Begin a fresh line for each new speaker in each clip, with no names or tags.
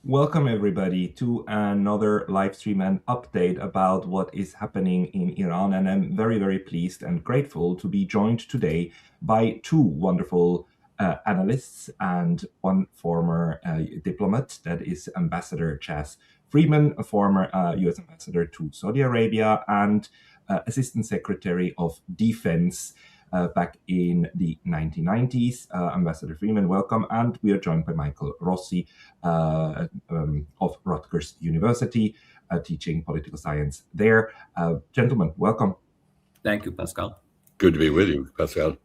Welcome, everybody, to another live stream and update about what is happening in Iran. And I'm very, very pleased and grateful to be joined today by two wonderful analysts and one former diplomat, that is Ambassador Chas Freeman, a former US ambassador to Saudi Arabia and Assistant Secretary of Defense back in the 1990s. Ambassador Freeman, welcome. And we are joined by Michael Rossi of Rutgers University, teaching political science there. Gentlemen, welcome.
Thank you, Pascal.
Good to be with you, Pascal.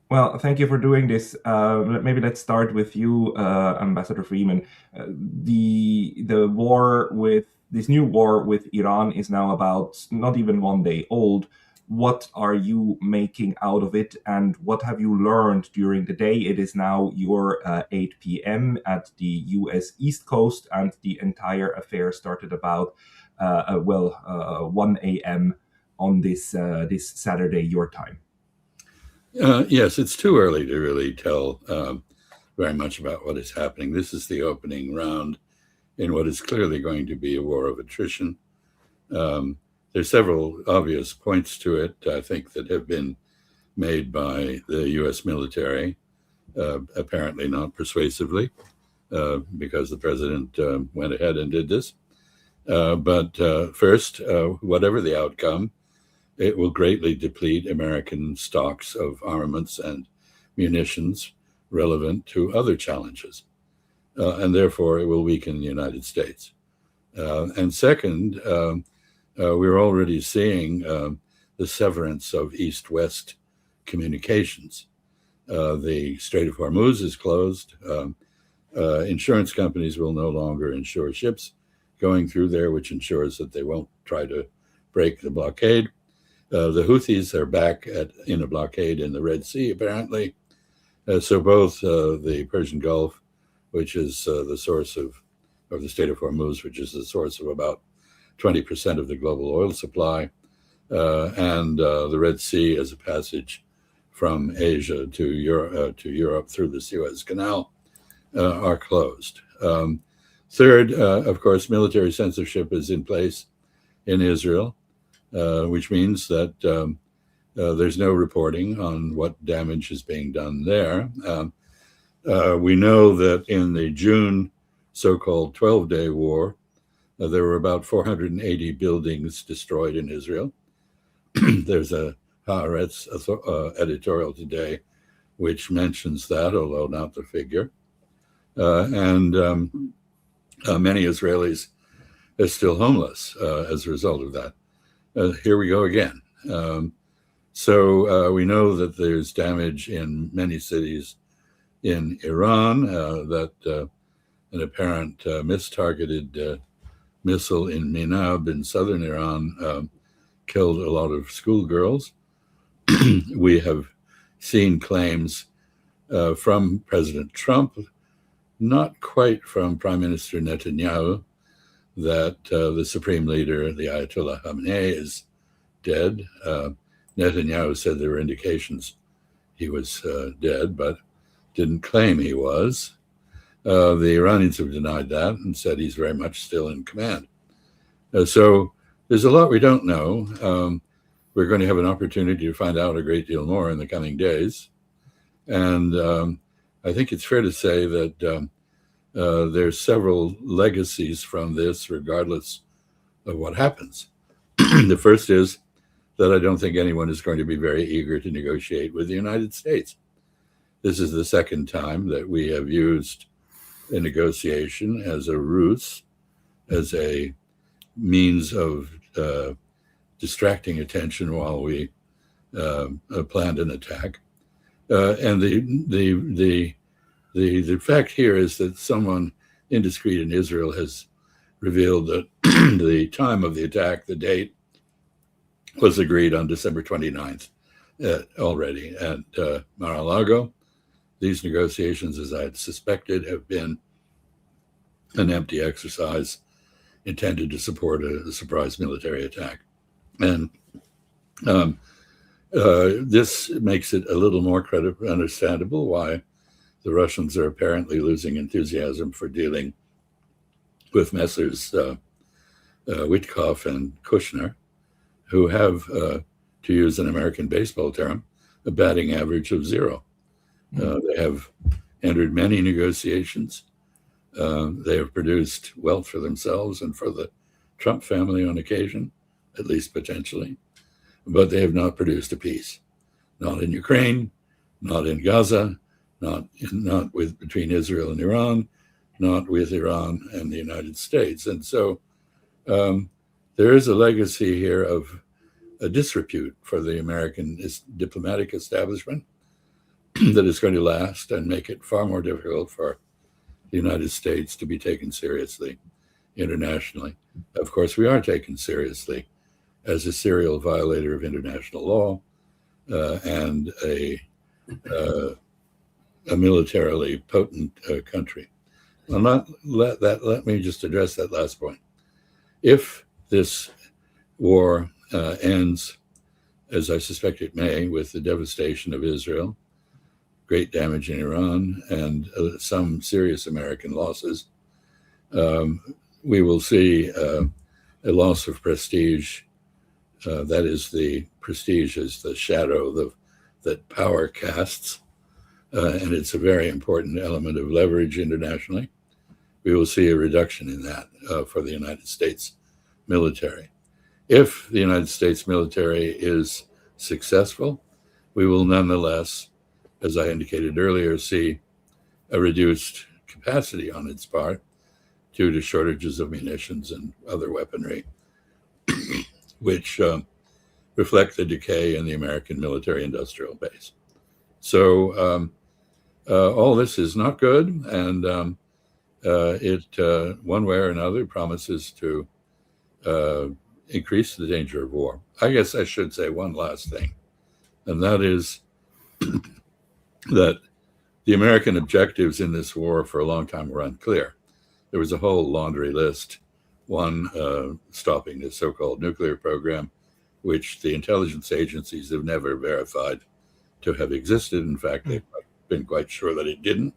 Well, thank you for doing this. Maybe let's start with you, Ambassador Freeman. The war with this new war with Iran is now about not even 1 day old. What are you making out of it, and what have you learned during the day? It is now your 8 p.m. at the U.S. East Coast, and the entire affair started about 1 a.m. on this Saturday, your time.
Yes, it's too early to really tell very much about what is happening. This is the opening round in what is clearly going to be a war of attrition. There's several obvious points to it, I think, that have been made by the U.S. military, apparently not persuasively, because the president went ahead and did this. But first, whatever the outcome, it will greatly deplete American stocks of armaments and munitions relevant to other challenges. And therefore, it will weaken the United States. And second, we're already seeing the severance of East-West communications. The Strait of Hormuz is closed. Insurance companies will no longer insure ships going through there, which ensures that they won't try to break the blockade. The Houthis are back in a blockade in the Red Sea, apparently. So both the Persian Gulf, which is the source of the Strait of Hormuz, which is the source of about 20% of the global oil supply, and the Red Sea as a passage from Asia to Europe through the Suez Canal, are closed. Third, of course, military censorship is in place in Israel. Which means that there's no reporting on what damage is being done there. We know that in the June so-called 12-day war, there were about 480 buildings destroyed in Israel. There's a Haaretz editorial today which mentions that, although not the figure. And many Israelis are still homeless as a result of that. Here we go again. So we know that there's damage in many cities in Iran, that an apparent mistargeted missile in Minab in southern Iran killed a lot of schoolgirls. We have seen claims from President Trump, not quite from Prime Minister Netanyahu, that the supreme leader, the Ayatollah Khamenei, is dead. Netanyahu said there were indications he was dead, but didn't claim he was. The Iranians have denied that and said he's very much still in command. So there's a lot we don't know. We're going to have an opportunity to find out a great deal more in the coming days. And I think it's fair to say that there's several legacies from this, regardless of what happens. The first is that I don't think anyone is going to be very eager to negotiate with the United States. This is the second time that we have used a negotiation as a ruse, as a means of distracting attention while we planned an attack. And the fact here is that someone indiscreet in Israel has revealed that the time of the attack, the date, was agreed on December 29th already at Mar-a-Lago. These negotiations, as I had suspected, have been an empty exercise intended to support a surprise military attack. And this makes it a little more understandable why the Russians are apparently losing enthusiasm for dealing with Messrs. Witkoff and Kushner, who have, to use an American baseball term, a batting average of 0. They have entered many negotiations. They have produced wealth for themselves and for the Trump family on occasion, at least potentially, but they have not produced a peace. Not in Ukraine, not in Gaza, not between Israel and Iran, not with Iran and the United States. And so there is a legacy here of a disrepute for the American diplomatic establishment that is going to last and make it far more difficult for the United States to be taken seriously internationally. Of course, we are taken seriously as a serial violator of international law and a militarily potent country. Let me just address that last point. If this war ends, as I suspect it may, with the devastation of Israel, great damage in Iran, and some serious American losses, we will see a loss of prestige. That is, the prestige is the shadow that power casts, and it's a very important element of leverage internationally. We will see a reduction in that for the United States military. If the United States military is successful, we will nonetheless, as I indicated earlier, see a reduced capacity on its part due to shortages of munitions and other weaponry, which reflect the decay in the American military industrial base. So all this is not good, and it, one way or another, promises to increase the danger of war. I guess I should say one last thing, and that is that the American objectives in this war for a long time were unclear. There was a whole laundry list, one stopping the so-called nuclear program, which the intelligence agencies have never verified to have existed. In fact, they've been quite sure that it didn't.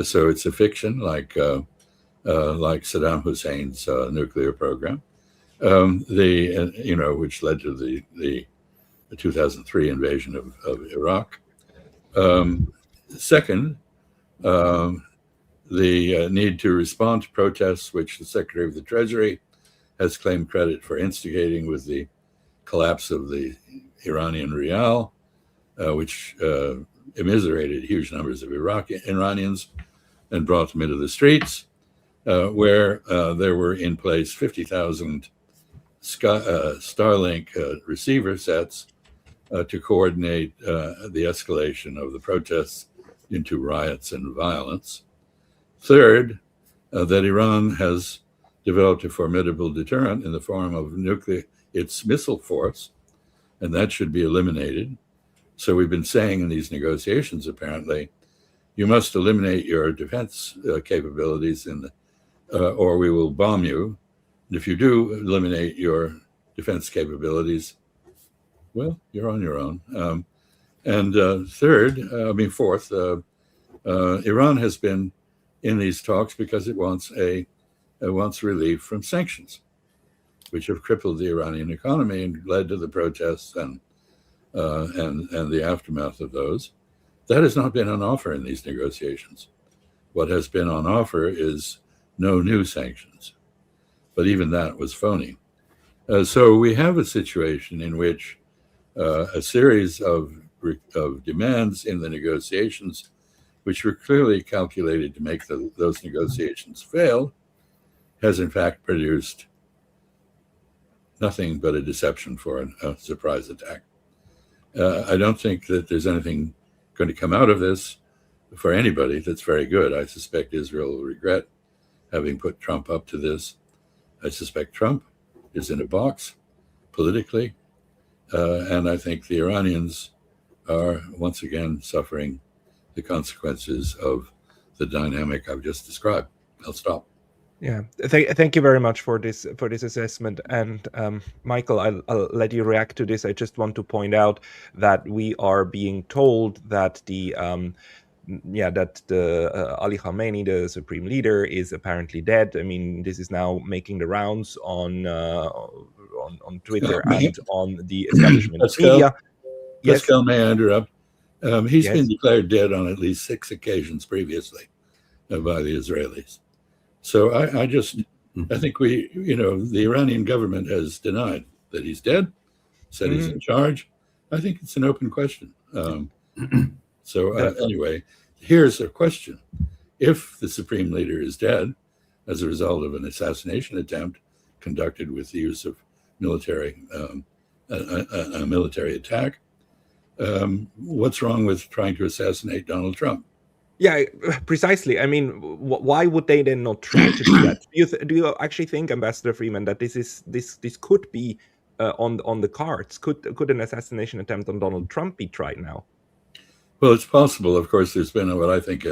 So it's a fiction, like Saddam Hussein's nuclear program, which led to the 2003 invasion of Iraq. Second, the need to respond to protests, which the Secretary of the Treasury has claimed credit for instigating with the collapse of the Iranian rial, which immiserated huge numbers of Iranians and brought them into the streets, where there were in place 50,000 Starlink receiver sets to coordinate the escalation of the protests into riots and violence. Third, that Iran has developed a formidable deterrent in the form of its missile force, and that should be eliminated. So we've been saying in these negotiations, apparently, you must eliminate your defense capabilities, or we will bomb you. And if you do eliminate your defense capabilities, well, you're on your own. Fourth, Iran has been in these talks because it wants relief from sanctions, which have crippled the Iranian economy and led to the protests and the aftermath of those. That has not been on offer in these negotiations. What has been on offer is no new sanctions, but even that was phony. So we have a situation in which a series of demands in the negotiations, which were clearly calculated to make those negotiations fail, has in fact produced nothing but a deception for a surprise attack. I don't think that there's anything going to come out of this for anybody that's very good. I suspect Israel will regret having put Trump up to this. I suspect Trump is in a box politically, and I think the Iranians are once again suffering the consequences of the dynamic I've just described. I'll stop.
Yeah, thank you very much for this assessment. And Michael, I'll let you react to this. I just want to point out that we are being told that that the Ali Khamenei, the supreme leader, is apparently dead. I mean, this is now making the rounds on Twitter and on the establishment media. Yes,
Pascal, may I interrupt? He's
Yes.
been declared dead on at least 6 occasions previously by the Israelis. So I think the Iranian government has denied that he's dead, said he's in charge. I think it's an open question. Anyway, here's a question. If the supreme leader is dead as a result of an assassination attempt conducted with the use of a military attack, what's wrong with trying to assassinate Donald Trump?
Yeah, precisely. I mean, why would they then not try to do that? Do you actually think, Ambassador Freeman, that this could be on the cards? Could an assassination attempt on Donald Trump be tried now?
Well, it's possible. Of course, there's been what I think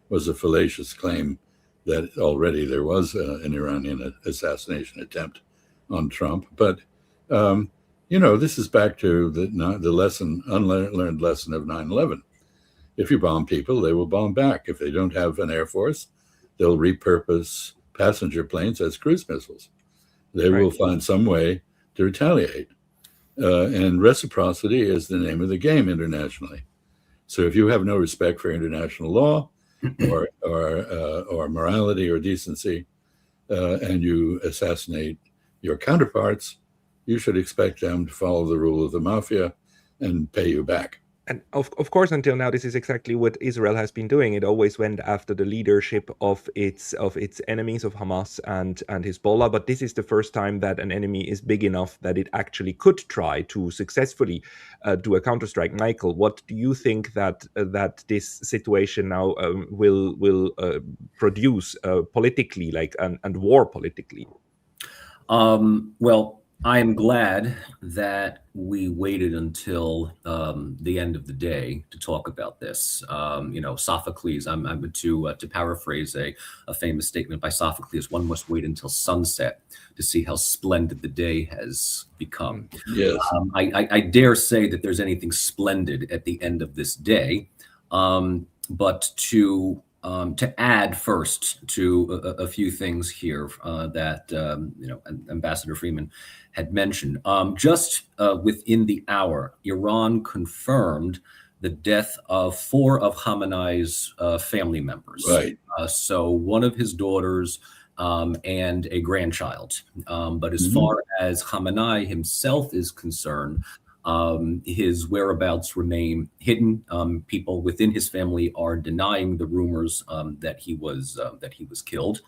was a fallacious claim that already there was an Iranian assassination attempt on Trump. But this is back to the unlearned lesson of 9/11. If you bomb people, they will bomb back. If they don't have an air force, they'll repurpose passenger planes as cruise missiles. They will find some way to retaliate. And reciprocity is the name of the game internationally. So if you have no respect for international law or morality or decency, and you assassinate your counterparts, you should expect them to follow the rule of the mafia and pay you back.
And of course, until now, this is exactly what Israel has been doing. It always went after the leadership of its enemies, of Hamas and Hezbollah. But this is the first time that an enemy is big enough that it actually could try to successfully do a counterstrike. Michael, what do you think that this situation now will produce politically, and war politically?
Well, I am glad that we waited until the end of the day to talk about this. Sophocles, I'm to paraphrase a famous statement by Sophocles, one must wait until sunset to see how splendid the day has become.
Yes.
I dare say that there's anything splendid at the end of this day, but to add first to a few things here that Ambassador Freeman had mentioned. Just within the hour, Iran confirmed the death of 4 of Khamenei's family members.
Right.
So one of his daughters and a grandchild. But as far as Khamenei himself is concerned, his whereabouts remain hidden. People within his family are denying the rumors that he was killed,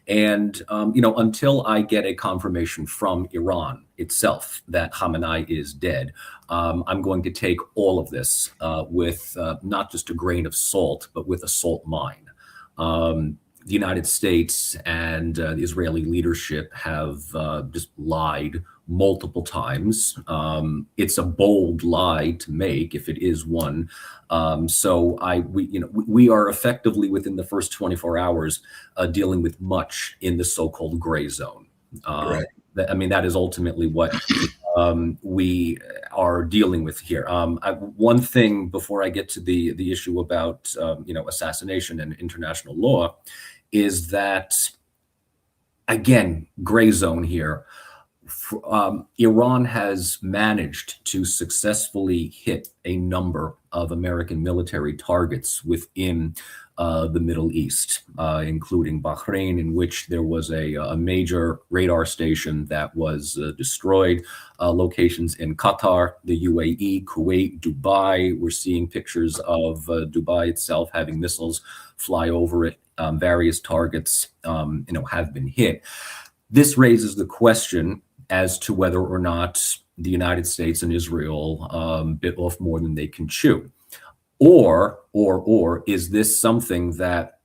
and until I get a confirmation from Iran itself that Khamenei is dead, I'm going to take all of this with not just a grain of salt, but with a salt mine. The United States and the Israeli leadership have just lied multiple times. It's a bold lie to make, if it is one. So we are effectively within the first 24 hours dealing with much in the so-called gray zone.
Right.
That is ultimately what we are dealing with here. One thing before I get to the issue about assassination and international law is that, again, gray zone here. Iran has managed to successfully hit a number of American military targets within the Middle East, including Bahrain, in which there was a major radar station that was destroyed, locations in Qatar, the UAE, Kuwait, Dubai. We're seeing pictures of Dubai itself having missiles fly over it. Various targets, have been hit. This raises the question as to whether or not the United States and Israel bit off more than they can chew. Or is this something that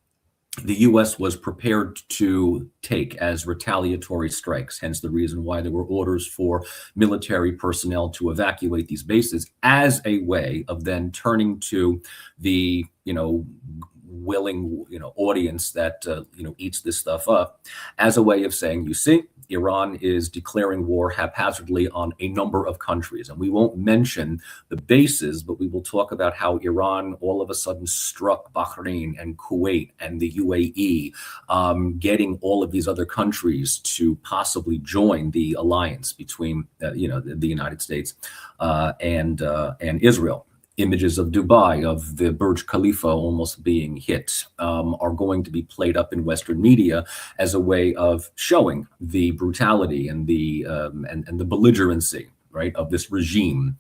the U.S. was prepared to take as retaliatory strikes, hence the reason why there were orders for military personnel to evacuate these bases, as a way of then turning to the, willing, audience that, eats this stuff up, as a way of saying, you see, Iran is declaring war haphazardly on a number of countries. And we won't mention the bases, but we will talk about how Iran all of a sudden struck Bahrain and Kuwait and the UAE, getting all of these other countries to possibly join the alliance between the United States and Israel. Images of Dubai, of the Burj Khalifa almost being hit, are going to be played up in Western media as a way of showing the brutality and the belligerency, right, of this regime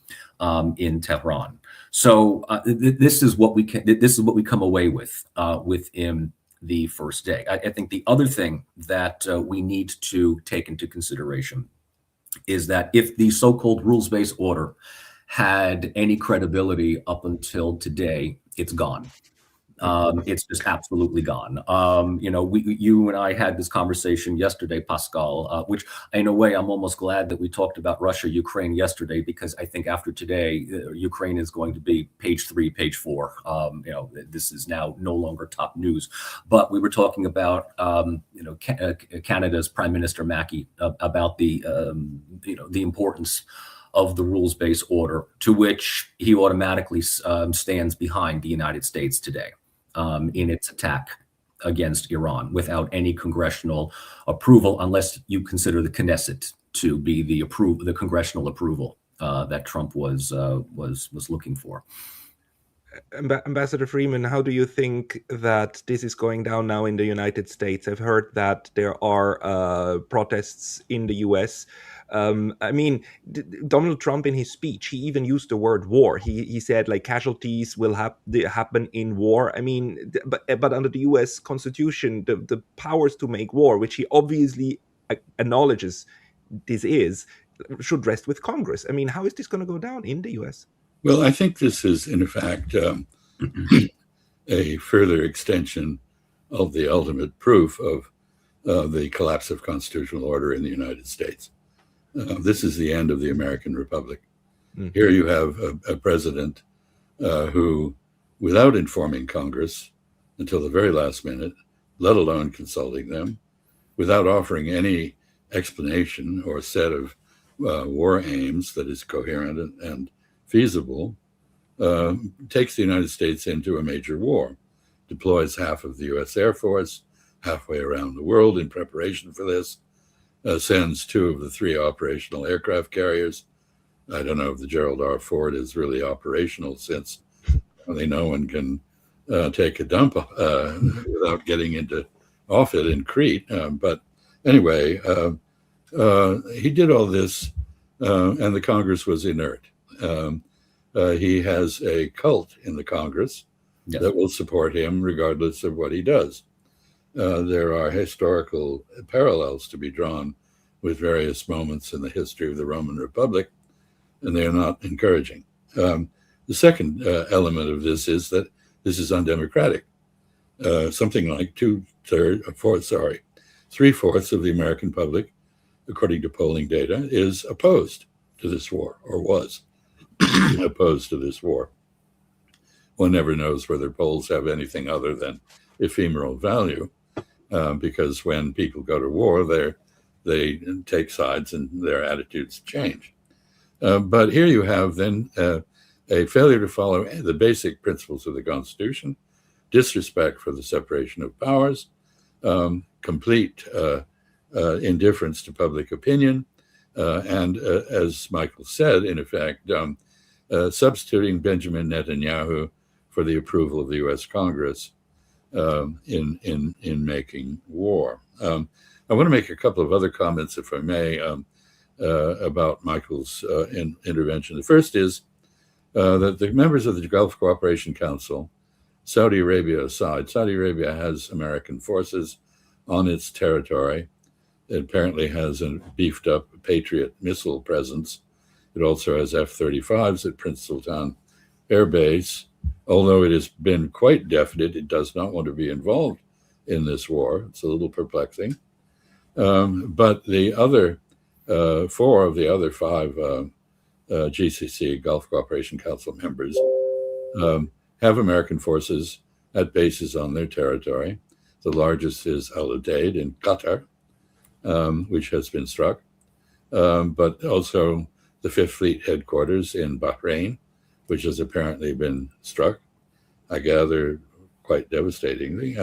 in Tehran. So this is what we come away with within the first day. I think the other thing that we need to take into consideration is that if the so-called rules-based order had any credibility up until today, it's gone. It's just absolutely gone. You and I had this conversation yesterday, Pascal, which in a way, I'm almost glad that we talked about Russia, Ukraine yesterday, because I think after today, Ukraine is going to be page 3, page 4. This is now no longer top news. But we were talking about, Canada's Prime Minister Mackey about the importance of the rules-based order, to which he automatically stands behind the United States today in its attack against Iran without any congressional approval, unless you consider the Knesset to be the congressional approval that Trump was looking for.
Ambassador Freeman, how do you think that this is going down now in the United States? I've heard that there are protests in the US. Donald Trump, in his speech, he even used the word war. He said, like, casualties will happen in war. But under the US Constitution, the powers to make war, which he obviously acknowledges should rest with Congress. How is this going to go down in the US?
Well, I think this is, in fact, a further extension of the ultimate proof of the collapse of constitutional order in the United States. This is the end of the American Republic. Mm-hmm. Here you have a president who, without informing Congress until the very last minute, let alone consulting them, without offering any explanation or set of war aims that is coherent and feasible, takes the United States into a major war, deploys half of the U.S. Air Force halfway around the world in preparation for this, sends 2 of the 3 operational aircraft carriers. I don't know if the Gerald R. Ford is really operational, since no one can take a dump without getting off it in Crete. But anyway, he did all this, and the Congress was inert. He has a cult in the Congress that will support him regardless of what he does. There are historical parallels to be drawn with various moments in the history of the Roman Republic, and they are not encouraging. The second element of this is that this is undemocratic. Something like 3/4 of the American public, according to polling data, is opposed to this war, or was opposed to this war. One never knows whether polls have anything other than ephemeral value, because when people go to war, they take sides and their attitudes change. But here you have then a failure to follow the basic principles of the Constitution, disrespect for the separation of powers, complete indifference to public opinion, and as Michael said, in effect, substituting Benjamin Netanyahu for the approval of the U.S. Congress in making war. I want to make a couple of other comments, if I may, about Michael's intervention. The first is that the members of the Gulf Cooperation Council, Saudi Arabia aside, Saudi Arabia has American forces on its territory. It apparently has a beefed up Patriot missile presence. It also has F-35s at Prince Sultan Air Base. Although it has been quite definite, it does not want to be involved in this war. It's a little perplexing. But the other 4 of the other 5 GCC, Gulf Cooperation Council members, have American forces at bases on their territory. The largest is Al Udeid in Qatar. which has been struck, but also the Fifth Fleet headquarters in Bahrain, which has apparently been struck, I gather quite devastatingly.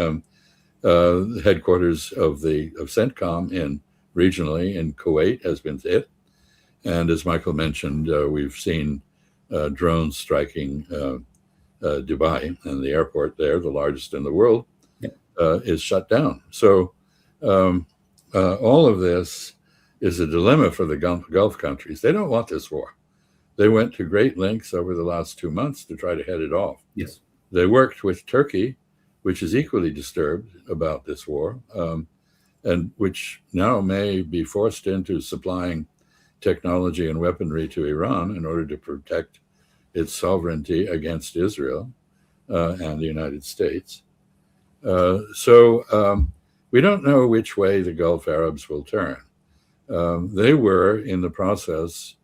The headquarters of CENTCOM regionally in Kuwait has been hit. And as Michael mentioned, we've seen drones striking Dubai, and the airport there, the largest in the world, is shut down. So all of this is a dilemma for the Gulf countries. They don't want this war. They went to great lengths over the last 2 months to try to head it off.
Yes.
They worked with Turkey, which is equally disturbed about this war, and which now may be forced into supplying technology and weaponry to Iran in order to protect its sovereignty against Israel and the United States. So we don't know which way the Gulf Arabs will turn. They were in the process,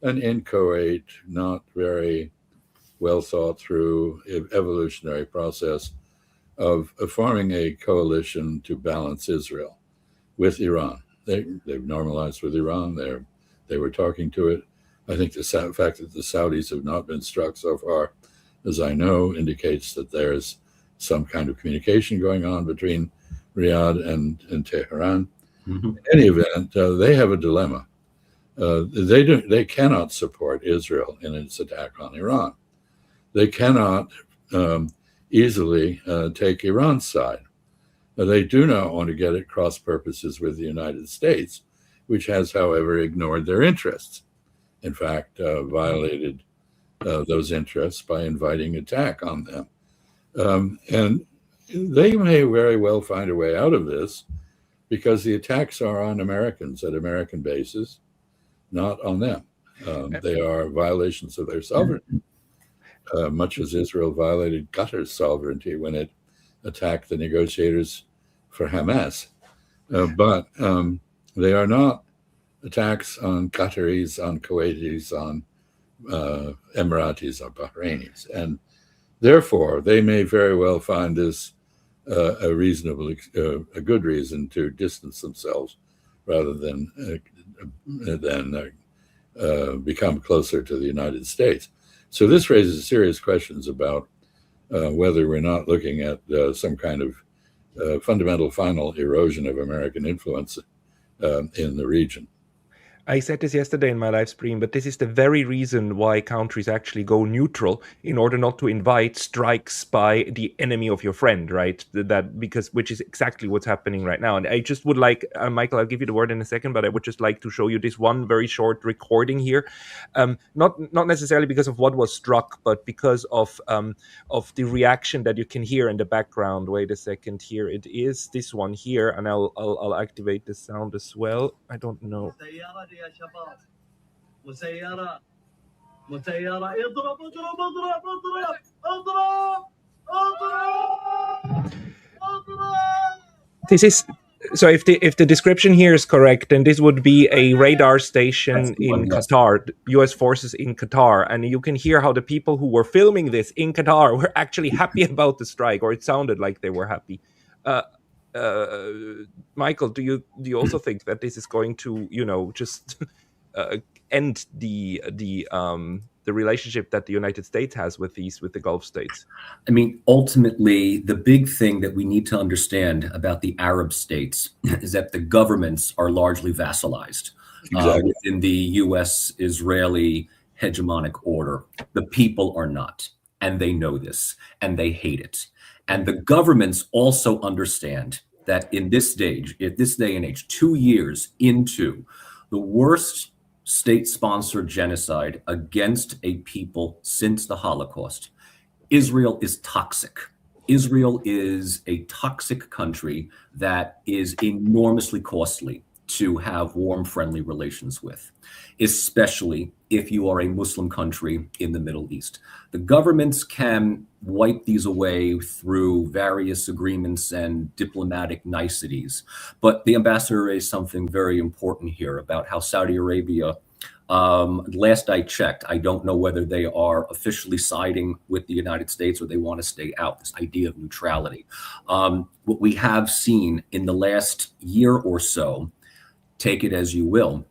an inchoate, not very well thought through evolutionary process of forming a coalition to balance Israel with Iran. They've normalized with Iran. They were talking to it. I think the fact that the Saudis have not been struck so far, as I know, indicates that there's some kind of communication going on between Riyadh and Tehran.
Mm-hmm.
In any event, they have a dilemma. They cannot support Israel in its attack on Iran. They cannot easily take Iran's side. They do not want to get at cross purposes with the United States, which has, however, ignored their interests. In fact, violated those interests by inviting attack on them. And they may very well find a way out of this because the attacks are on Americans at American bases, not on them. They are violations of their sovereignty, much as Israel violated Qatar's sovereignty when it attacked the negotiators for Hamas. But they are not attacks on Qataris, on Kuwaitis, on Emiratis, or Bahrainis. And therefore, they may very well find this a good reason to distance themselves rather than become closer to the United States. So this raises serious questions about whether we're not looking at some kind of fundamental final erosion of American influence in the region.
I said this yesterday in my live stream, but this is the very reason why countries actually go neutral in order not to invite strikes by the enemy of your friend, right? Which is exactly what's happening right now. And I just would like, Michael, I'll give you the word in a second, but I would just like to show you this one very short recording here. Not necessarily because of what was struck, but because of the reaction that you can hear in the background. Wait a second, here it is, this one here, and I'll activate the sound as well. I don't know.
يا شباب مسيرة اضرب اضرب اضرب اضرب اضرب اضرب اضرب.
This is so if the description here is correct, then this would be a radar station in Qatar, US forces in Qatar, and you can hear how the people who were filming this in Qatar were actually happy about the strike, or it sounded like they were happy. Michael, do you also think that this is going to, just end the relationship that the United States has with the Gulf states?
I mean, ultimately, the big thing that we need to understand about the Arab states is that the governments are largely vassalized within the U.S.-Israeli hegemonic order. The people are not, and they know this, and they hate it. And the governments also understand that at this day and age, 2 years into the worst state-sponsored genocide against a people since the Holocaust, Israel is toxic. Israel is a toxic country that is enormously costly to have warm, friendly relations with, especially if you are a Muslim country in the Middle East. The governments can wipe these away through various agreements and diplomatic niceties. But the ambassador raised something very important here about how Saudi Arabia, last I checked, I don't know whether they are officially siding with the United States or they want to stay out, this idea of neutrality. What we have seen in the last year or so, take it as you will,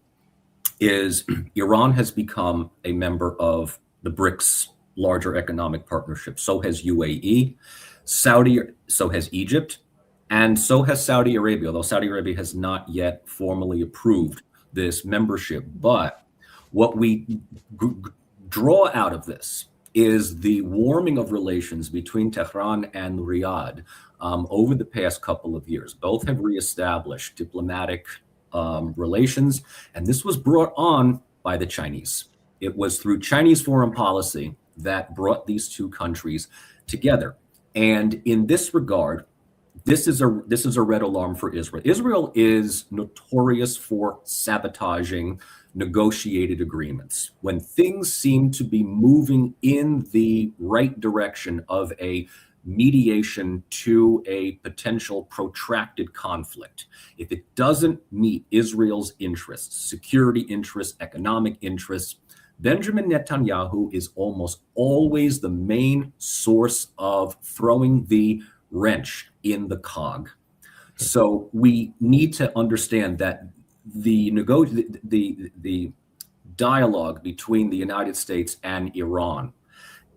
is Iran has become a member of the BRICS larger economic partnership. So has UAE, so has Egypt, and so has Saudi Arabia, although Saudi Arabia has not yet formally approved this membership. But what we draw out of this is the warming of relations between Tehran and Riyadh over the past couple of years. Both have reestablished diplomatic relations, and this was brought on by the Chinese. It was through Chinese foreign policy that brought these two countries together. And in this regard, this is a red alarm for Israel. Israel is notorious for sabotaging negotiated agreements. When things seem to be moving in the right direction of a mediation to a potential protracted conflict, if it doesn't meet Israel's interests, security interests, economic interests, Benjamin Netanyahu is almost always the main source of throwing the wrench in the cog. So we need to understand that the dialogue between the United States and Iran,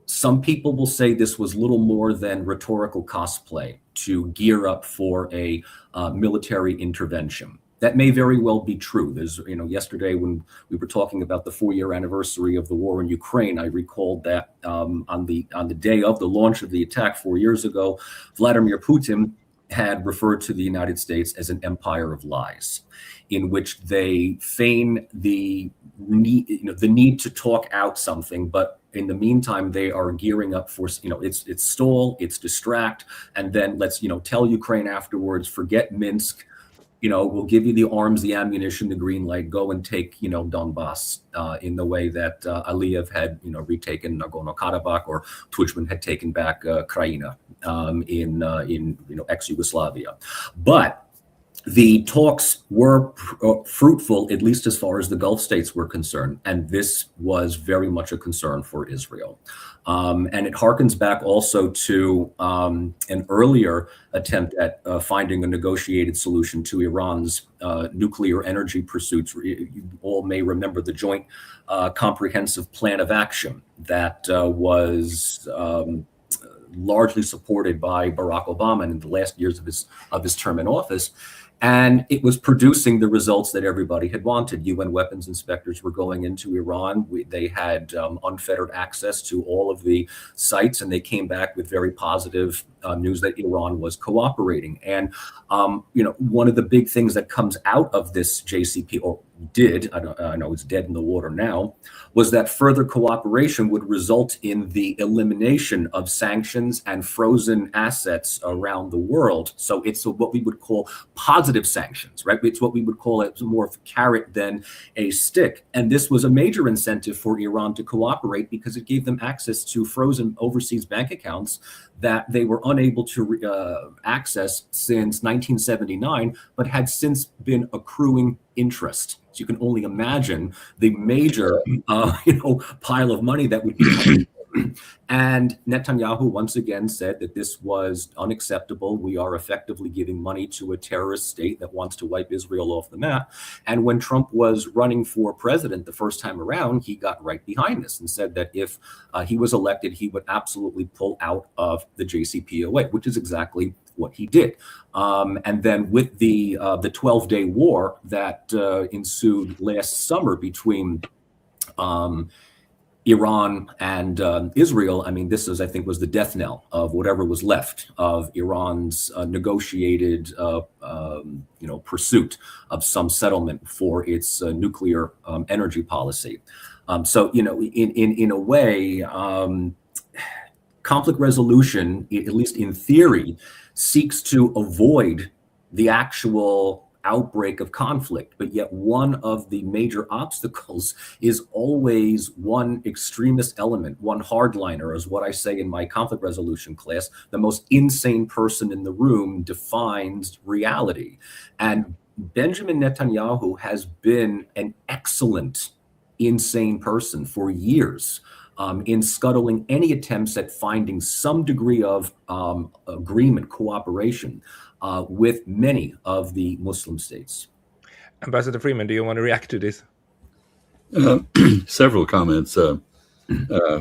some people will say this was little more than rhetorical cosplay to gear up for a military intervention. That may very well be true. There's, yesterday when we were talking about the 4-year anniversary of the war in Ukraine, I recalled that on the day of the launch of the attack 4 years ago, Vladimir Putin had referred to the United States as an empire of lies, in which they feign the need to talk out something, but in the meantime they are gearing up for it's stall, it's distract, and then let's tell Ukraine afterwards, forget Minsk. We'll give you the arms, the ammunition, the green light, go and take, Donbass in the way that Aliyev had, retaken Nagorno-Karabakh, or Tudjman had taken back Krajina in ex-Yugoslavia. But the talks were fruitful, at least as far as the Gulf states were concerned, and this was very much a concern for Israel. And it harkens back also to an earlier attempt at finding a negotiated solution to Iran's nuclear energy pursuits. You all may remember the Joint Comprehensive Plan of Action that was largely supported by Barack Obama in the last years of his term in office. And it was producing the results that everybody had wanted. UN weapons inspectors were going into Iran. They had unfettered access to all of the sites, and they came back with very positive news that Iran was cooperating. And one of the big things that comes out of this JCP, or did, I know it's dead in the water now, was that further cooperation would result in the elimination of sanctions and frozen assets around the world. So it's what we would call positive sanctions, right? It's what we would call it more of a carrot than a stick. And this was a major incentive for Iran to cooperate because it gave them access to frozen overseas bank accounts that they were unable to access since 1979, but had since been accruing interest. So you can only imagine the major, pile of money that would be. And Netanyahu once again said that this was unacceptable. We are effectively giving money to a terrorist state that wants to wipe Israel off the map. And when Trump was running for president the first time around, he got right behind this and said that if he was elected, he would absolutely pull out of the JCPOA, which is exactly what he did. And then with the 12-day war that ensued last summer between Iran and Israel, I mean, this I think was the death knell of whatever was left of Iran's negotiated, pursuit of some settlement for its nuclear energy policy. So, in a way, conflict resolution, at least in theory, seeks to avoid the actual outbreak of conflict, but yet one of the major obstacles is always one extremist element, one hardliner, is what I say in my conflict resolution class. The most insane person in the room defines reality. And Benjamin Netanyahu has been an excellent insane person for years in scuttling any attempts at finding some degree of agreement, cooperation with many of the Muslim states.
Ambassador Freeman, do you want to react to this?
Several comments.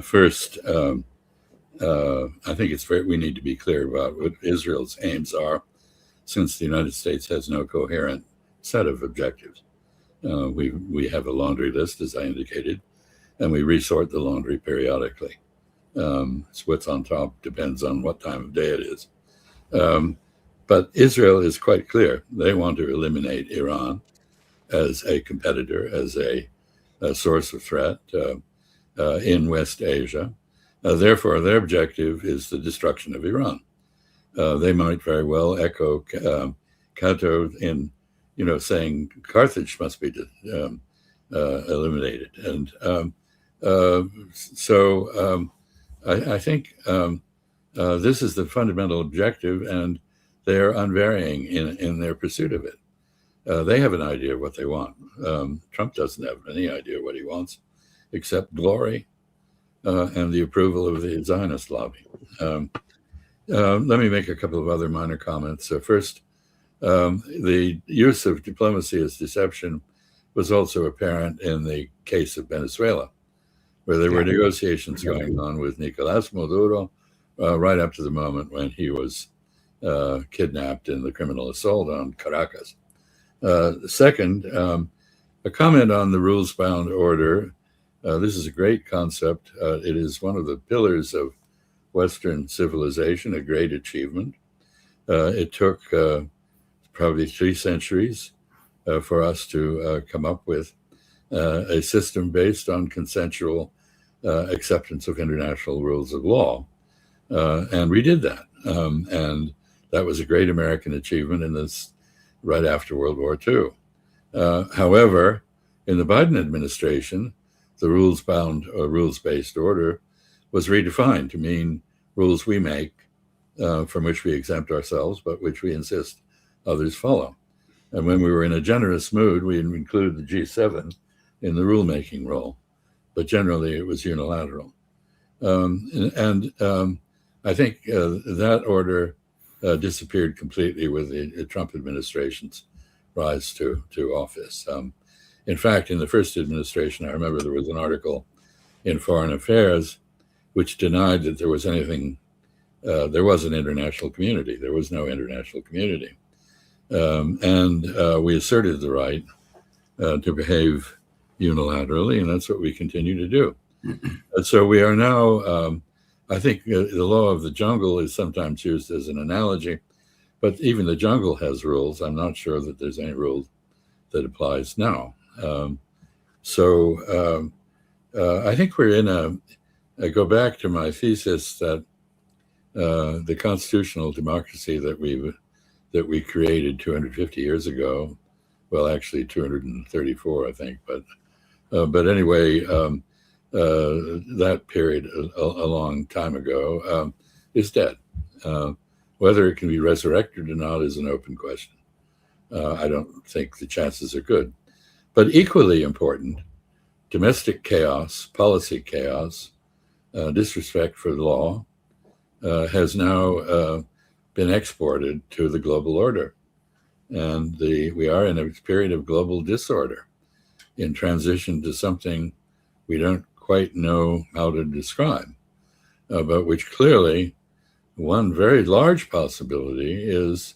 First, I think we need to be clear about what Israel's aims are, since the United States has no coherent set of objectives. We have a laundry list, as I indicated, and we resort the laundry periodically. What's on top depends on what time of day it is. But Israel is quite clear. They want to eliminate Iran as a competitor, as a source of threat in West Asia. Therefore, their objective is the destruction of Iran. They might very well echo Cato in, saying Carthage must be eliminated. And I think this is the fundamental objective, and they are unvarying in their pursuit of it. They have an idea of what they want. Trump doesn't have any idea what he wants, except glory and the approval of the Zionist lobby. Let me make a couple of other minor comments. First, the use of diplomacy as deception was also apparent in the case of Venezuela, where there were negotiations going on with Nicolás Maduro right up to the moment when he was kidnapped in the criminal assault on Caracas. Second, a comment on the rules-bound order. This is a great concept. It is one of the pillars of Western civilization, a great achievement. It took probably 3 centuries for us to come up with a system based on consensual acceptance of international rules of law. And we did that. And that was a great American achievement in this right after World War II. However, in the Biden administration, the rules-bound or rules-based order was redefined to mean rules we make from which we exempt ourselves, but which we insist others follow. And when we were in a generous mood, we included the G7 in the rulemaking role, but generally it was unilateral. I think that order disappeared completely with the Trump administration's rise to office. In fact, in the first administration, I remember there was an article in Foreign Affairs which denied that there was anything, there was an international community. There was no international community. We asserted the right to behave unilaterally, and that's what we continue to do. So we are now, I think the law of the jungle is sometimes used as an analogy, but even the jungle has rules. I'm not sure that there's any rule that applies now. I think we're in I go back to my thesis that the constitutional democracy that we created 250 years ago, well, actually 234, I think, but anyway, that period a long time ago is dead. Whether it can be resurrected or not is an open question. I don't think the chances are good. But equally important, domestic chaos, policy chaos, disrespect for the law has now been exported to the global order. And we are in a period of global disorder in transition to something we don't quite know how to describe, but which clearly one very large possibility is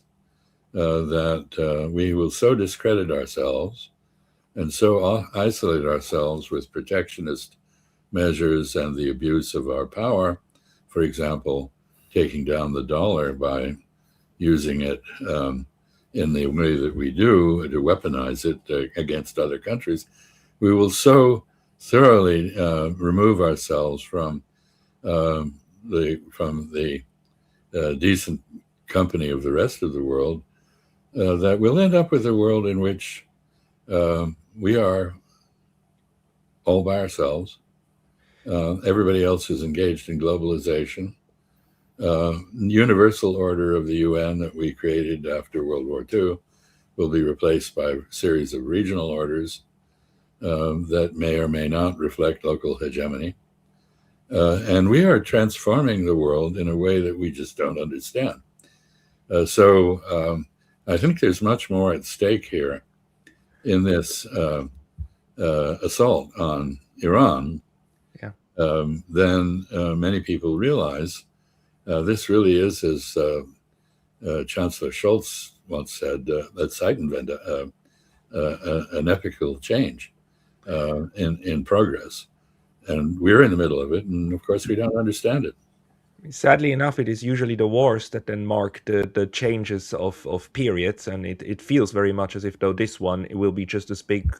that we will so discredit ourselves and so isolate ourselves with protectionist measures and the abuse of our power, for example, taking down the dollar by using it in the way that we do to weaponize it against other countries, we will so thoroughly remove ourselves from the decent company of the rest of the world that we'll end up with a world in which we are all by ourselves. Everybody else is engaged in globalization. Universal order of the UN that we created after World War II will be replaced by a series of regional orders that may or may not reflect local hegemony. And we are transforming the world in a way that we just don't understand. I think there's much more at stake here in this assault on Iran, then many people realize this really is, as Chancellor Scholz once said, that Zeitenwende, an epical change in progress. And we're in the middle of it, and of course we don't understand it.
Sadly enough, it is usually the wars that then mark the changes of periods, and it feels very much as if though this one it will be just as big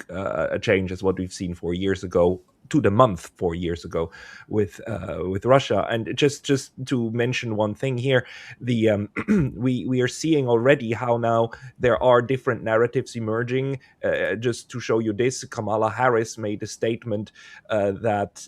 a change as what we've seen 4 years ago, to the month 4 years ago with Russia. And just to mention one thing here, the we are seeing already how now there are different narratives emerging. Just to show you this, Kamala Harris made a statement that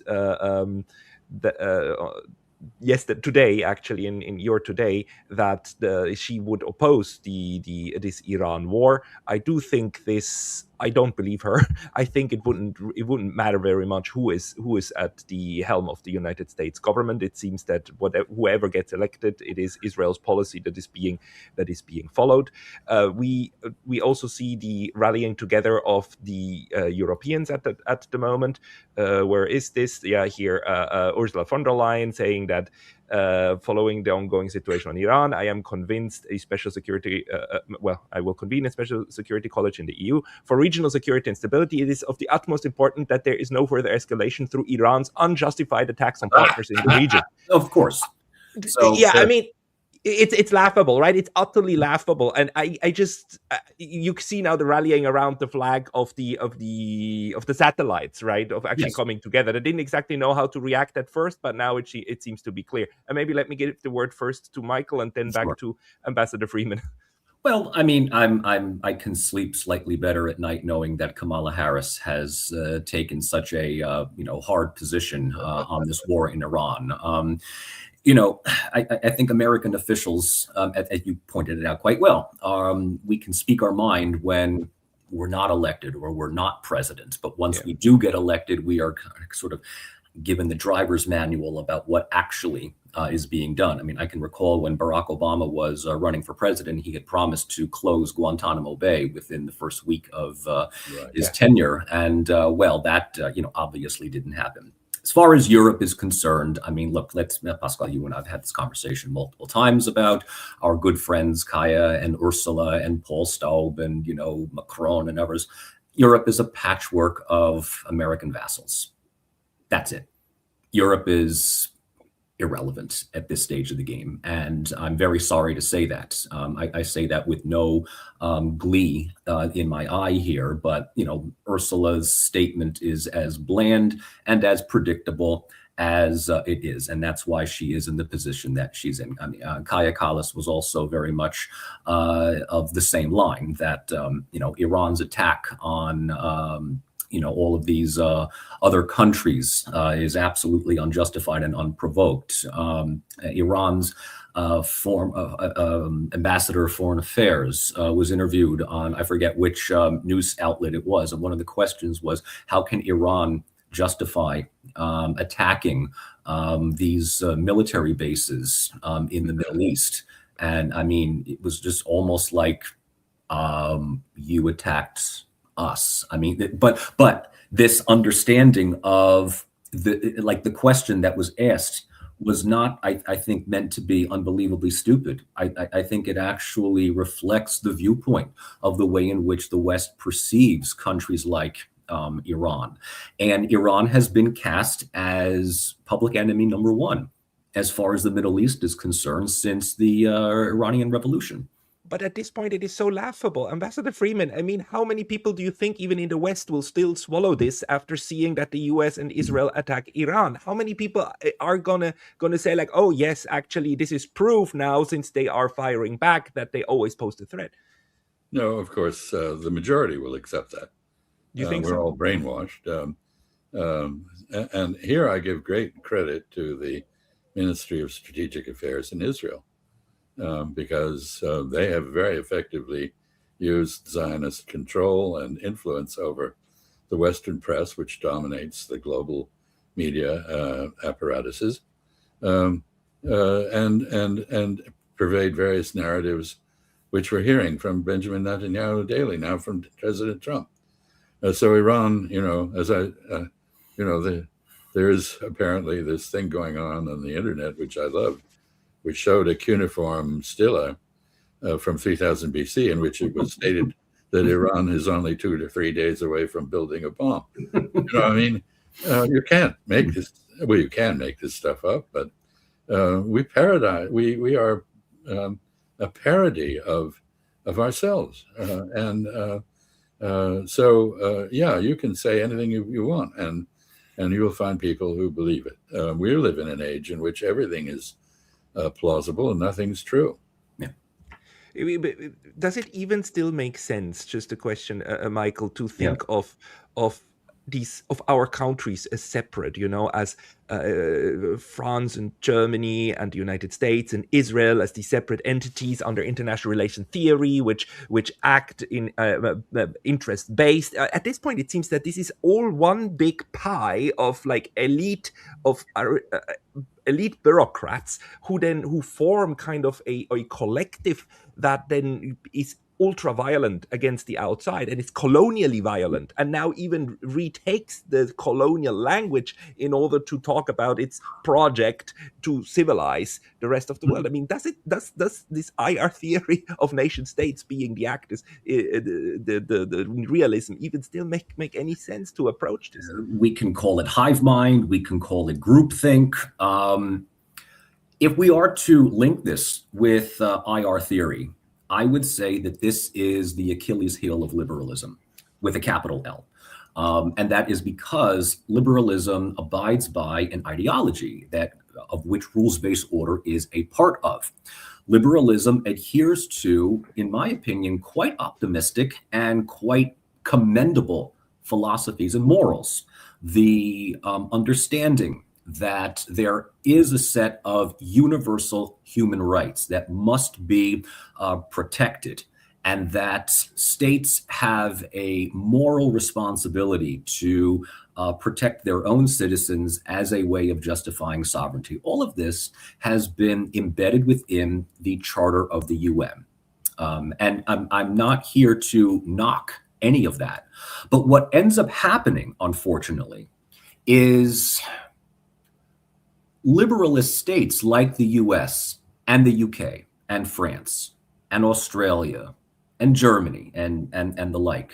today, actually, in your today, that she would oppose this Iran war. I do think this. I don't believe her. I think it wouldn't matter very much who is at the helm of the United States government. It seems that whoever gets elected, it is Israel's policy that is being followed. We also see the rallying together of the Europeans at the moment. Where is this? Yeah, here Ursula von der Leyen saying that following the ongoing situation on Iran, I am convinced I will convene a special security college in the EU. For regional security and stability, it is of the utmost important that there is no further escalation through Iran's unjustified attacks on partners in the region.
Of course.
So, yeah, I mean, it's laughable, right? It's utterly laughable, and I just you see now the rallying around the flag of the satellites, right? Of actually coming together. They didn't exactly know how to react at first, but now it seems to be clear. And maybe let me give the word first to Michael, and then back to Ambassador Freeman.
Well, I mean, I can sleep slightly better at night knowing that Kamala Harris has taken such a hard position on this war in Iran. I think American officials, as you pointed it out quite well, we can speak our mind when we're not elected or we're not president. But once we do get elected, we are sort of given the driver's manual about what actually is being done. I mean, I can recall when Barack Obama was running for president, he had promised to close Guantanamo Bay within the first week of his tenure. And that, obviously didn't happen. As far as Europe is concerned, I mean, look, Pascal, you and I have had this conversation multiple times about our good friends, Kaya and Ursula and Paul Staub and, Macron and others. Europe is a patchwork of American vassals. That's it. Europe is irrelevant at this stage of the game. And I'm very sorry to say that. I say that with no glee in my eye here, but, Ursula's statement is as bland and as predictable as it is. And that's why she is in the position that she's in. I mean, Kaya Kallas was also very much of the same line that, Iran's attack on all of these other countries is absolutely unjustified and unprovoked. Iran's ambassador of foreign affairs was interviewed on, I forget which news outlet it was. And one of the questions was, how can Iran justify attacking these military bases in the Middle East? And I mean, it was just almost like you attacked us. I mean, but this understanding of the question that was asked was not, I think, meant to be unbelievably stupid. I think it actually reflects the viewpoint of the way in which the West perceives countries like Iran. And Iran has been cast as public enemy number one as far as the Middle East is concerned since the Iranian Revolution.
But at this point, it is so laughable. Ambassador Freeman, I mean, how many people do you think even in the West will still swallow this after seeing that the US and Israel attack Iran? How many people are gonna say like, oh, yes, actually, this is proof now since they are firing back that they always pose a threat?
No, of course, the majority will accept that.
You think
we're
so?
all brainwashed. And here I give great credit to the Ministry of Strategic Affairs in Israel. Because they have very effectively used Zionist control and influence over the Western press, which dominates the global media apparatuses, and pervade various narratives which we're hearing from Benjamin Netanyahu daily, now from President Trump. So Iran, there is apparently this thing going on the internet, which I love, which showed a cuneiform stela from 3000 BC, in which it was stated that Iran is only 2 to 3 days away from building a bomb. You can't make this. Well, you can make this stuff up, but we are a parody of ourselves, you can say anything you want, and you will find people who believe it. We live in an age in which everything is plausible and nothing's true.
Does it even still make sense, just a question, Michael, to think of our countries as separate, as France and Germany and the United States and Israel as the separate entities under international relation theory, which act in interest based? At this point, it seems that this is all one big pie of elite bureaucrats who form kind of a collective that then is ultra violent against the outside, and it's colonially violent, and now even retakes the colonial language in order to talk about its project to civilize the rest of the world. I mean, does this IR theory of nation states being the actors, the realism, even still make any sense to approach this?
We can call it hive mind, we can call it groupthink. If we are to link this with IR theory, I would say that this is the Achilles heel of liberalism, with a capital L. And that is because liberalism abides by an ideology of which rules-based order is a part of. Liberalism adheres to, in my opinion, quite optimistic and quite commendable philosophies and morals. The understanding that there is a set of universal human rights that must be protected, and that states have a moral responsibility to protect their own citizens as a way of justifying sovereignty. All of this has been embedded within the Charter of the UN. And I'm not here to knock any of that. But what ends up happening, unfortunately, is liberalist states like the US and the UK and France and Australia and Germany and the like,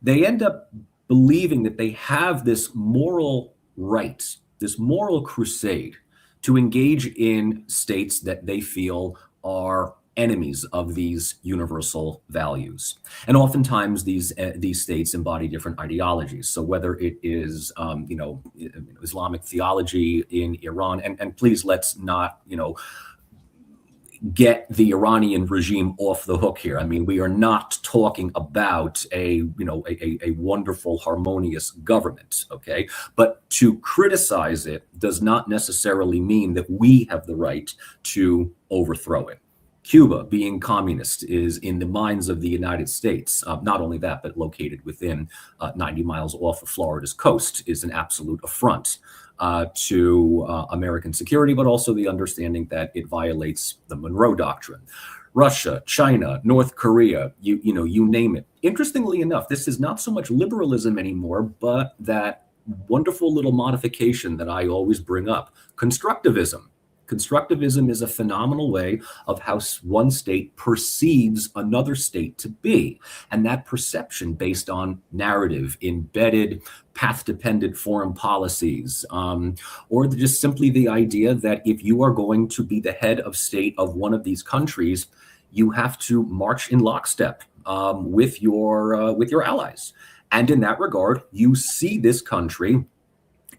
they end up believing that they have this moral right, this moral crusade to engage in states that they feel are enemies of these universal values. And oftentimes these states embody different ideologies. So whether it is, Islamic theology in Iran, and please let's not, get the Iranian regime off the hook here. I mean, we are not talking about a wonderful, harmonious government, okay? But to criticize it does not necessarily mean that we have the right to overthrow it. Cuba, being communist, is in the minds of the United States. Not only that, but located within 90 miles off of Florida's coast, is an absolute affront to American security, but also the understanding that it violates the Monroe Doctrine. Russia, China, North Korea, you name it. Interestingly enough, this is not so much liberalism anymore, but that wonderful little modification that I always bring up, constructivism. Constructivism is a phenomenal way of how one state perceives another state to be. And that perception based on narrative, embedded, path-dependent foreign policies, or just simply the idea that if you are going to be the head of state of one of these countries, you have to march in lockstep with your allies. And in that regard, you see this country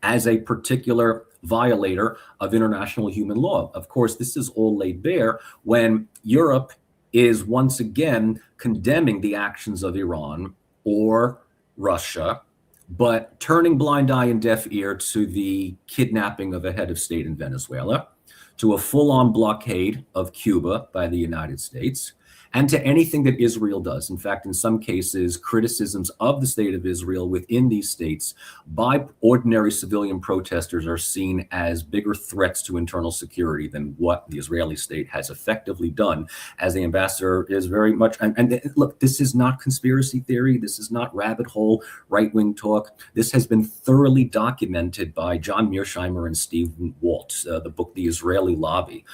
as a particular violator of international human law. Of course, this is all laid bare when Europe is once again condemning the actions of Iran or Russia, but turning blind eye and deaf ear to the kidnapping of a head of state in Venezuela, to a full-on blockade of Cuba by the United States, and to anything that Israel does. In fact, in some cases, criticisms of the state of Israel within these states by ordinary civilian protesters are seen as bigger threats to internal security than what the Israeli state has effectively done, as the ambassador is very much. And look, this is not conspiracy theory. This is not rabbit hole right-wing talk. This has been thoroughly documented by John Mearsheimer and Stephen Walt, the book The Israeli Lobby,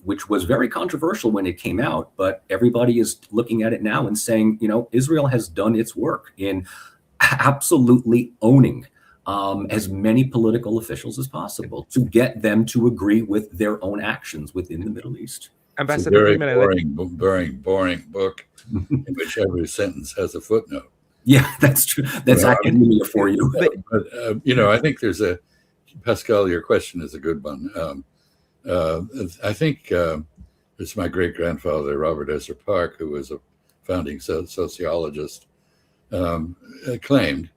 which was very controversial when it came out, but everybody is looking at it now and saying, Israel has done its work in absolutely owning as many political officials as possible to get them to agree with their own actions within the Middle East.
Ambassador Freeman, very boring book in which every sentence has a footnote.
Yeah, that's true. That's academia for you.
But, I think there's Pascal, your question is a good one. I think it's my great-grandfather, Robert Ezra Park, who was a founding sociologist, claimed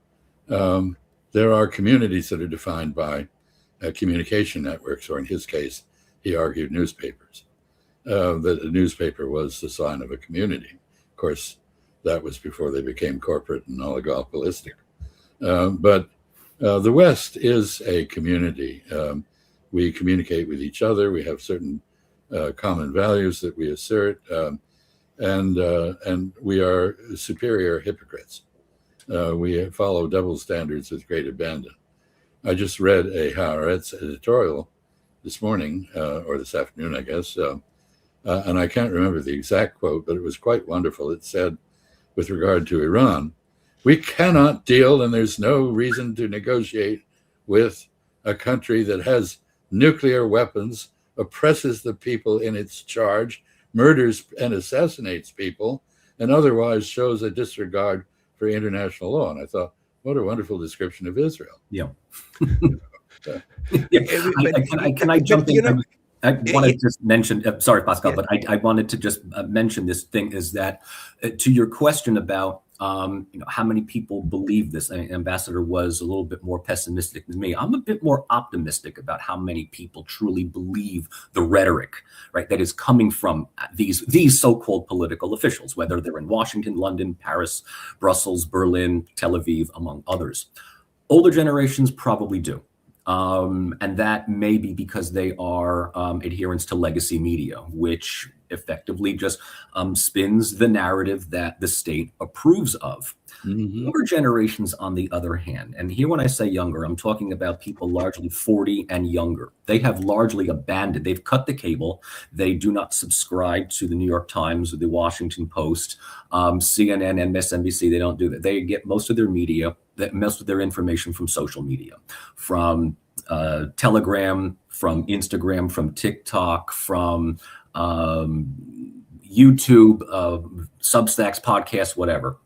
there are communities that are defined by communication networks, or in his case, he argued newspapers. That a newspaper was the sign of a community. Of course, that was before they became corporate and oligopolistic. But the West is a community. We communicate with each other. We have certain common values that we assert, and we are superior hypocrites. We follow double standards with great abandon. I just read a Haaretz editorial this morning, or this afternoon, I guess, and I can't remember the exact quote, but it was quite wonderful. It said, with regard to Iran, we cannot deal, and there's no reason to negotiate with a country that has nuclear weapons, oppresses the people in its charge, murders and assassinates people, and otherwise shows a disregard for international law. And I thought, what a wonderful description of Israel.
Yeah. Can I jump in? I wanted to just mention, sorry, Pascal, but I wanted to just mention this thing is that to your question about how many people believe this. Ambassador was a little bit more pessimistic than me. I'm a bit more optimistic about how many people truly believe the rhetoric, right, that is coming from these so-called political officials, whether they're in Washington, London, Paris, Brussels, Berlin, Tel Aviv, among others. Older generations probably do. And that may be because they are adherents to legacy media, which effectively just spins the narrative that the state approves of. Mm-hmm. Younger generations, on the other hand, and here when I say younger, I'm talking about people largely 40 and younger. They have largely abandoned, they've cut the cable. They do not subscribe to the New York Times or the Washington Post, CNN, MSNBC. They don't do that. They get most of their media, most of their information from social media, from Telegram, from Instagram, from TikTok, from YouTube, Substacks, podcasts, whatever.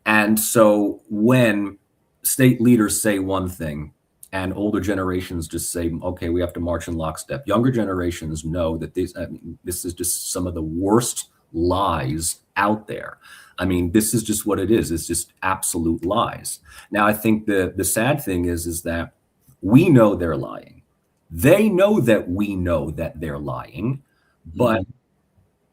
And so when state leaders say one thing and older generations just say, okay, we have to march in lockstep, younger generations know that this is just some of the worst lies out there. I mean, this is just what it is. It's just absolute lies. Now, I think the sad thing is that we know they're lying. They know that we know that they're lying, but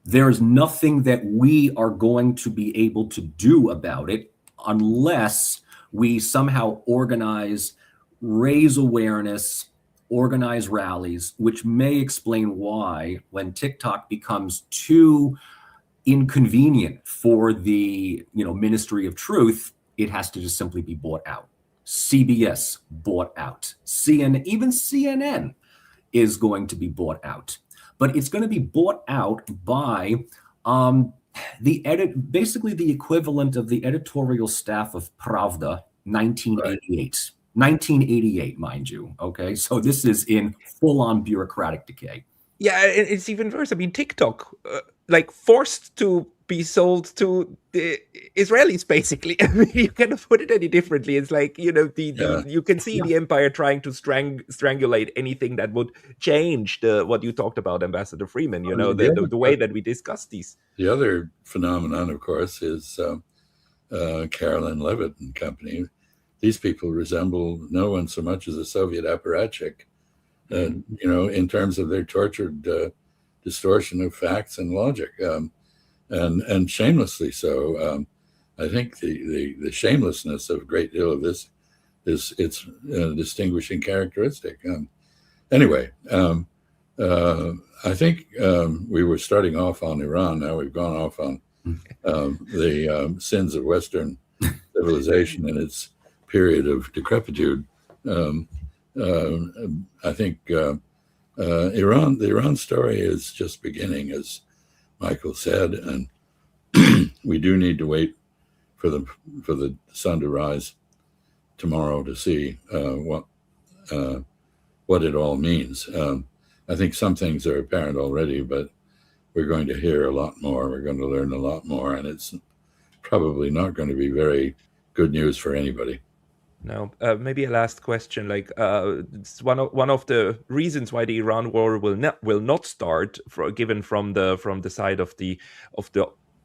there's nothing that we are going to be able to do about it unless we somehow organize, raise awareness, organize rallies, which may explain why when TikTok becomes too inconvenient for the Ministry of Truth, it has to just simply be bought out. CBS bought out. Even CNN is going to be bought out. But it's going to be bought out by basically the equivalent of the editorial staff of Pravda, 1988. Right. 1988, mind you. Okay, so this is in full-on bureaucratic decay.
Yeah, it's even worse. I mean, TikTok, forced to be sold to the Israelis, basically. I mean, you cannot put it any differently. It's like, you can see the empire trying to strangulate anything that would change what you talked about, Ambassador Freeman, the way that we discuss these.
The other phenomenon, of course, is Carolyn Levitt and company. These people resemble no one so much as a Soviet apparatchik, in terms of their tortured distortion of facts and logic. and shamelessly so. I think the shamelessness of a great deal of this is its distinguishing characteristic. Anyway, I think we were starting off on Iran. Now we've gone off on the sins of Western civilization and its period of decrepitude. I think the Iran story is just beginning, as Michael said, and we do need to wait for the sun to rise tomorrow to see what it all means. I think some things are apparent already, but we're going to hear a lot more. We're going to learn a lot more, and it's probably not going to be very good news for anybody.
No, maybe a last question. Like, it's one of the reasons why the Iran war will not start, given from the side of the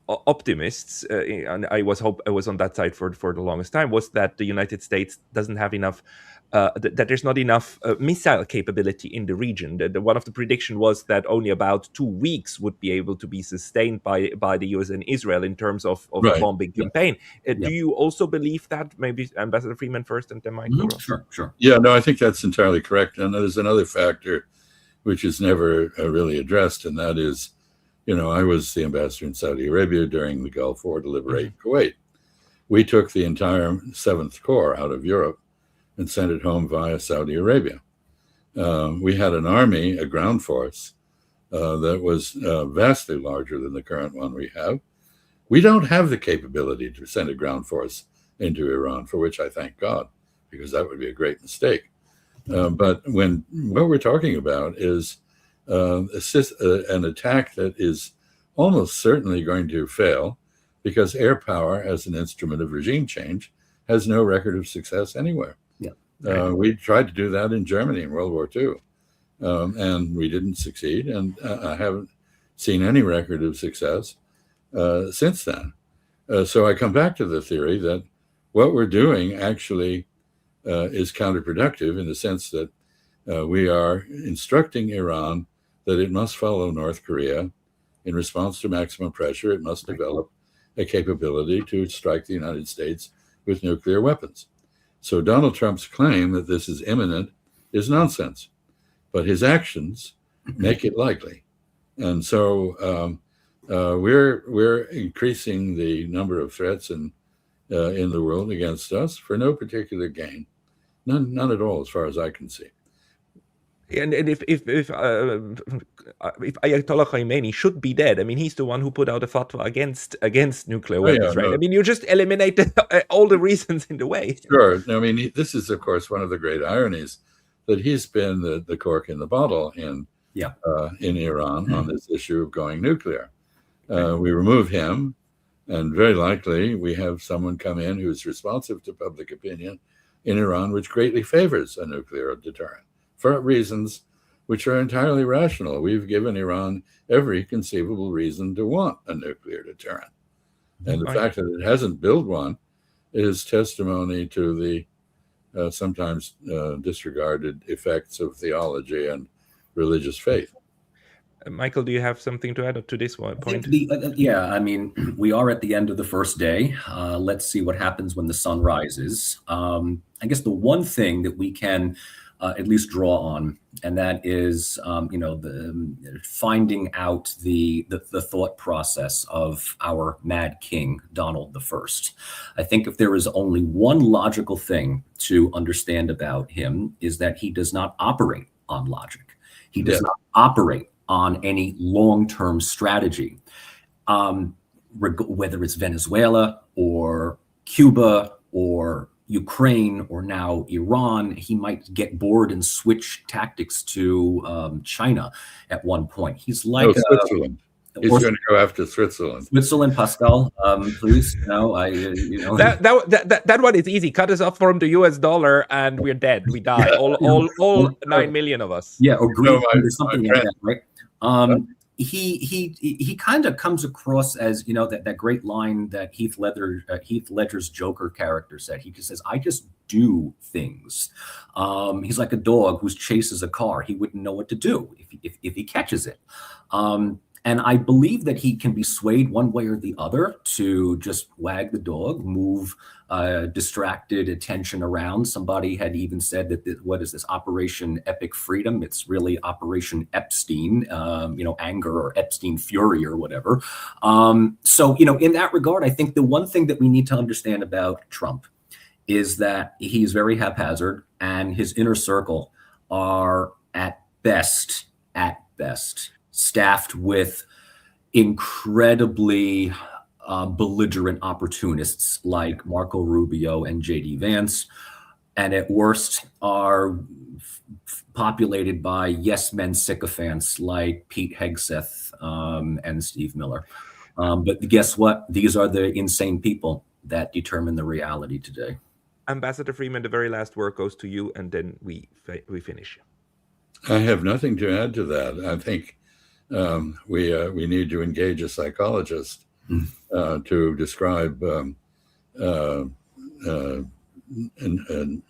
optimists, and I was on that side for the longest time, was that the United States doesn't have enough. That there's not enough missile capability in the region. One of the prediction was that only about 2 weeks would be able to be sustained by the US and Israel in terms of
Right.
a bombing campaign. Do you also believe that? Maybe Ambassador Freeman first and then Michael?
Sure.
Yeah, no, I think that's entirely correct. And there's another factor which is never really addressed, and that is, I was the ambassador in Saudi Arabia during the Gulf War to liberate Kuwait. We took the entire 7th Corps out of Europe and sent it home via Saudi Arabia. We had an army, a ground force, that was vastly larger than the current one we have. We don't have the capability to send a ground force into Iran, for which I thank God, because that would be a great mistake. But what we're talking about is an attack that is almost certainly going to fail, because air power as an instrument of regime change has no record of success anywhere. We tried to do that in Germany in World War II, and we didn't succeed. And I haven't seen any record of success since then. So I come back to the theory that what we're doing actually is counterproductive, in the sense that we are instructing Iran that it must follow North Korea in response to maximum pressure. It must develop a capability to strike the United States with nuclear weapons. So Donald Trump's claim that this is imminent is nonsense, but his actions make it likely. And so we're increasing the number of threats in the world against us for no particular gain, none at all, as far as I can see.
And if Ayatollah Khamenei should be dead, I mean, he's the one who put out a fatwa against nuclear weapons, right? No. I mean, you just eliminated all the reasons in the way.
Sure. I mean, this is, of course, one of the great ironies, that he's been the cork in the bottle in Iran on this issue of going nuclear. We remove him, and very likely we have someone come in who's responsive to public opinion in Iran, which greatly favors a nuclear deterrent, for reasons which are entirely rational. We've given Iran every conceivable reason to want a nuclear deterrent. And the fact that it hasn't built one is testimony to the sometimes disregarded effects of theology and religious faith.
Michael, do you have something to add to this one point?
I mean, we are at the end of the first day. Let's see what happens when the sun rises. I guess the one thing that we can at least draw on, and that is, the finding out the thought process of our mad king, Donald I. I think if there is only one logical thing to understand about him, is that he does not operate on logic. He does not operate on any long-term strategy, whether it's Venezuela or Cuba or Ukraine or now Iran. He might get bored and switch tactics to China at one point. He's like
Switzerland. He's going to go after Switzerland.
Switzerland, Pascal, please. No,
that one is easy. Cut us off from the US dollar, and we're dead. We die. All 9 million of us.
Yeah, or Greece or something like that, right? He kind of comes across as, that great line that Heath Ledger's Joker character said. He just says, "I just do things." He's like a dog who chases a car. He wouldn't know what to do if he catches it. And I believe that he can be swayed one way or the other to just wag the dog, move distracted attention around. Somebody had even said that, what is this, Operation Epic Freedom? It's really Operation Epstein, anger or Epstein fury or whatever. So, in that regard, I think the one thing that we need to understand about Trump is that he's very haphazard, and his inner circle are at best, staffed with incredibly belligerent opportunists like Marco Rubio and J.D. Vance, and at worst are populated by yes men sycophants like Pete Hegseth and Steve Miller. But guess what? These are the insane people that determine the reality today.
Ambassador Freeman, the very last word goes to you, and then we finish.
I have nothing to add to that. I think we need to engage a psychologist to describe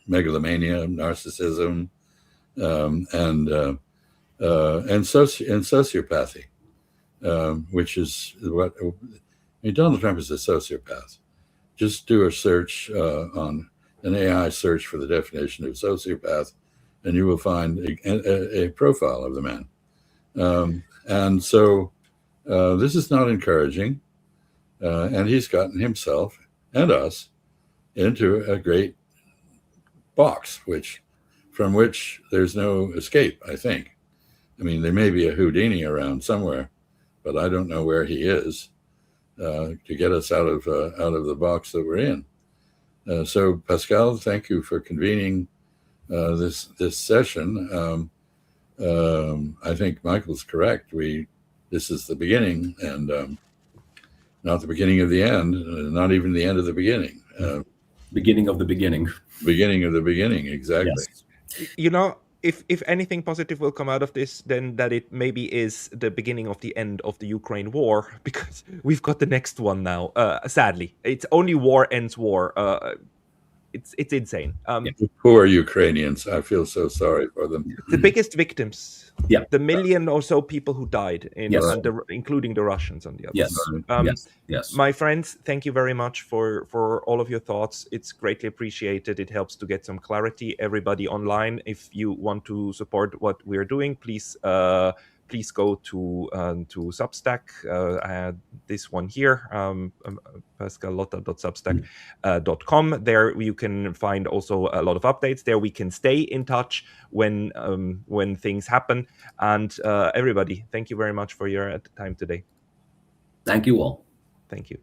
megalomania, narcissism, and sociopathy, which is what Donald Trump is a sociopath. Just do a search on an AI search for the definition of sociopath, and you will find a profile of the man. And so this is not encouraging. And he's gotten himself and us into a great box, from which there's no escape, I think. I mean, there may be a Houdini around somewhere, but I don't know where he is to get us out of the box that we're in. So, Pascal, thank you for convening this session. I think Michael's correct. This is the beginning, and not the beginning of the end, not even the end of the beginning.
Beginning of the beginning.
Beginning of the beginning, exactly.
Yes. If anything positive will come out of this, then that it maybe is the beginning of the end of the Ukraine war, because we've got the next one now. Sadly, it's only war ends war. It's insane.
Poor Ukrainians. I feel so sorry for them.
The biggest victims.
Yeah.
The million or so people who died, including the Russians on the other side.
Yes.
My friends, thank you very much for all of your thoughts. It's greatly appreciated. It helps to get some clarity. Everybody online, if you want to support what we're doing, please go to Substack. This one here, pascalotta.substack.com. There you can find also a lot of updates. There we can stay in touch when things happen. And everybody, thank you very much for your time today.
Thank you all.
Thank you.